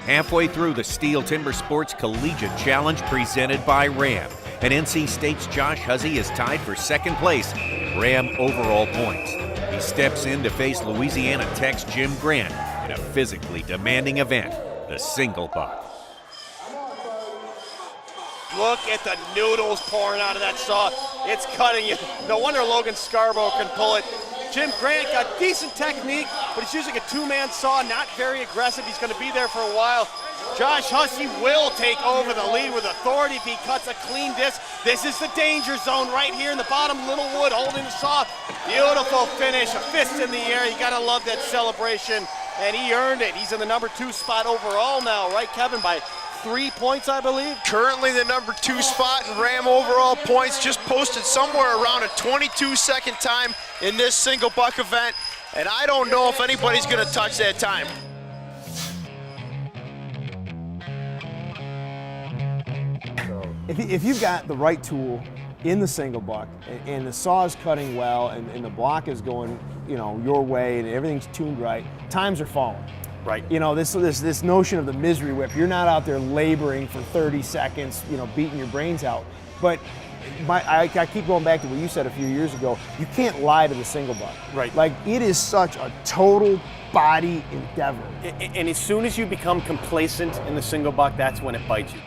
Halfway through the Steel Timber Sports Collegiate Challenge presented by Ram. And NC State's Josh Hussey is tied for second place, Ram overall points. He steps in to face Louisiana Tech's Jim Grant in a physically demanding event, the single buck. Look at the noodles pouring out of that saw. It's cutting you. No wonder Logan Scarborough can pull it. Jim Grant got decent technique, but he's using a two-man saw, not very aggressive. He's going to be there for a while. Josh Hussey will take over the lead with authority if he cuts a clean disc. This is the danger zone right here in the bottom. Littlewood holding the saw. Beautiful finish, a fist in the air. You got to love that celebration, and he earned it. He's in the number 2 spot overall now, right, Kevin, by 3 points, I believe? Currently the number 2 spot in Ram overall points, just posted somewhere around a 22-second time in this single buck event, and I don't know if anybody's going to touch that time. If you've got the right tool in the single buck and the saw is cutting well and the block is going, your way and everything's tuned right, times are falling. Right. This notion of the misery whip, you're not out there laboring for 30 seconds, beating your brains out. But I keep going back to what you said a few years ago. You can't lie to the single buck. Right. Like, it is such a total body endeavor. And as soon as you become complacent in the single buck, that's when it bites you.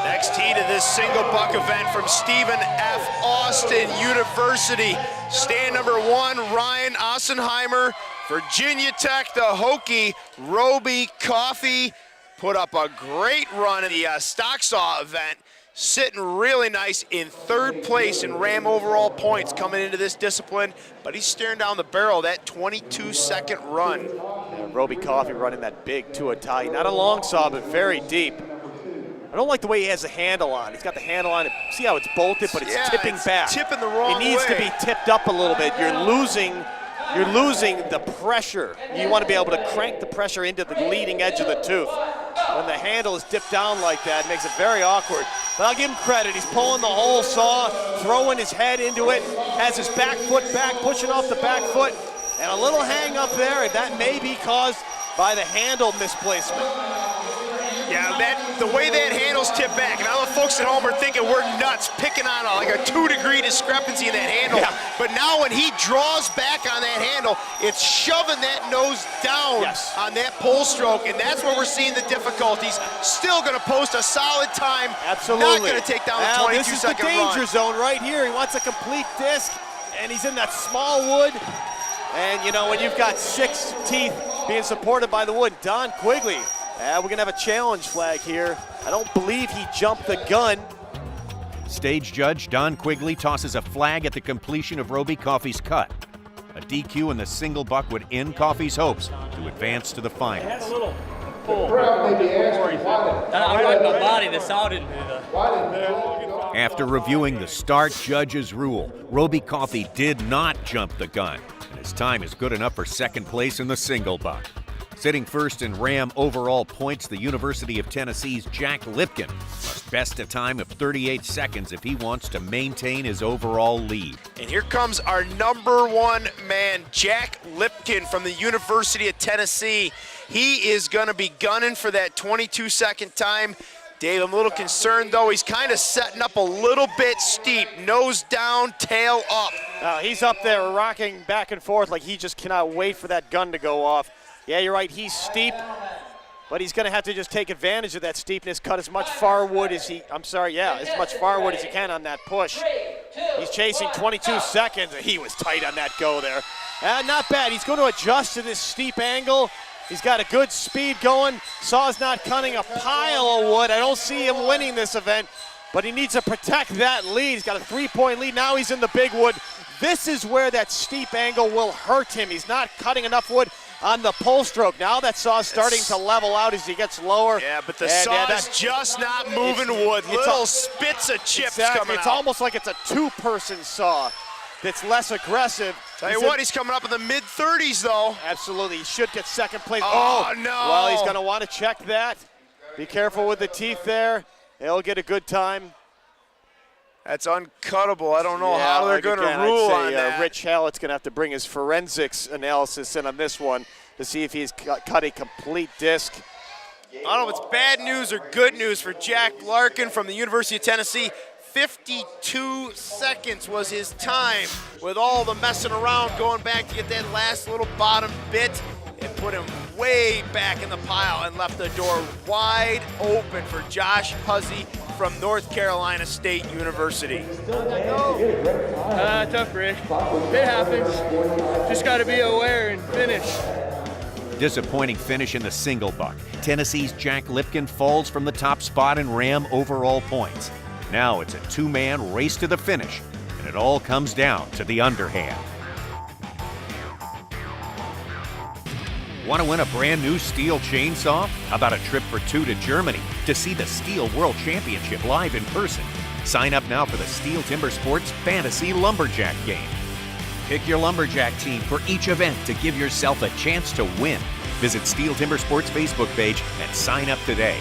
Next tee to this single buck event from Stephen F. Austin University. Stand number 1, Ryan Ossenheimer. Virginia Tech, the Hokie, Roby Coffey, put up a great run in the stock saw event. Sitting really nice in 3rd place in Ram overall points coming into this discipline, but he's staring down the barrel of that 22-second run. Yeah, Roby Coffey running that big to a tie. Not a long saw, but very deep. I don't like the way he has the handle on. He's got the handle on. See how it's bolted, but it's tipping back. Tipping the wrong way. It needs to be tipped up a little bit. You're losing the pressure. You want to be able to crank the pressure into the leading edge of the tooth. When the handle is dipped down like that, it makes it very awkward. But I'll give him credit. He's pulling the whole saw, throwing his head into it, has his back foot back, pushing off the back foot, and a little hang up there, and that may be caused by the handle misplacement. Yeah, the way that handle's tipped back, and all the folks at home are thinking we're nuts, picking on like a 2-degree discrepancy in that handle. Yeah. But now when he draws back on that handle, it's shoving that nose down on that pull stroke, and that's where we're seeing the difficulties. Still going to post a solid time. Absolutely. Not going to take down the 22-second run. This is the danger zone right here. He wants a complete disc, and he's in that small wood. And, when you've got 6 teeth being supported by the wood, Don Quigley, we're going to have a challenge flag here. I don't believe he jumped the gun. Stage judge Don Quigley tosses a flag at the completion of Roby Coffey's cut. A DQ in the single buck would end Coffey's hopes to advance to the finals. Had a little pull. Right on the body, the saw didn't do that. After reviewing the start judge's rule, Roby Coffey did not jump the gun. And his time is good enough for second place in the single buck. Sitting first in Ram overall points, the University of Tennessee's Jack Lipkin must best a time of 38 seconds if he wants to maintain his overall lead. And here comes our number 1 man, Jack Lipkin from the University of Tennessee. He is going to be gunning for that 22-second time. Dave, I'm a little concerned, though. He's kind of setting up a little bit steep. Nose down, tail up. He's up there rocking back and forth like he just cannot wait for that gun to go off. Yeah, you're right, he's steep, but he's going to have to just take advantage of that steepness, cut as much firewood as he can on that push. He's chasing 22 seconds, and he was tight on that go there. Not bad, he's going to adjust to this steep angle. He's got a good speed going. Saw's not cutting a pile of wood. I don't see him winning this event, but he needs to protect that lead. He's got a 3-point lead. Now he's in the big wood. This is where that steep angle will hurt him. He's not cutting enough wood on the pull stroke. Now that saw's starting to level out as he gets lower. Yeah, but the saw's just not moving wood. Little spits of chips coming out. It's almost like it's a 2-person saw that's less aggressive. Tell you what, he's coming up in the mid-30s, though. Absolutely, he should get second place. Oh, no. Well, he's going to want to check that. Be careful with the teeth there. He'll get a good time. That's uncuttable. I don't know Yeah, how they're like, going to again, rule I'd on say, that. Rich Hallett's going to have to bring his forensics analysis in on this one to see if he's cut a complete disc. I don't know if it's bad news or good news for Jack Larkin from the University of Tennessee. 52 seconds was his time with all the messing around, going back to get that last little bottom bit. It put him way back in the pile and left the door wide open for Josh Huzzy from North Carolina State University. Tough, Rick. It happens. Just got to be aware and finish. Disappointing finish in the single buck. Tennessee's Jack Lipkin falls from the top spot in Ram overall points. Now it's a two-man race to the finish, and it all comes down to the underhand. Want to win a brand new Steel chainsaw? How about a trip for two to Germany to see the Steel World Championship live in person? Sign up now for the Steel Timber Sports Fantasy Lumberjack game. Pick your Lumberjack team for each event to give yourself a chance to win. Visit Steel Timber Sports Facebook page and sign up today.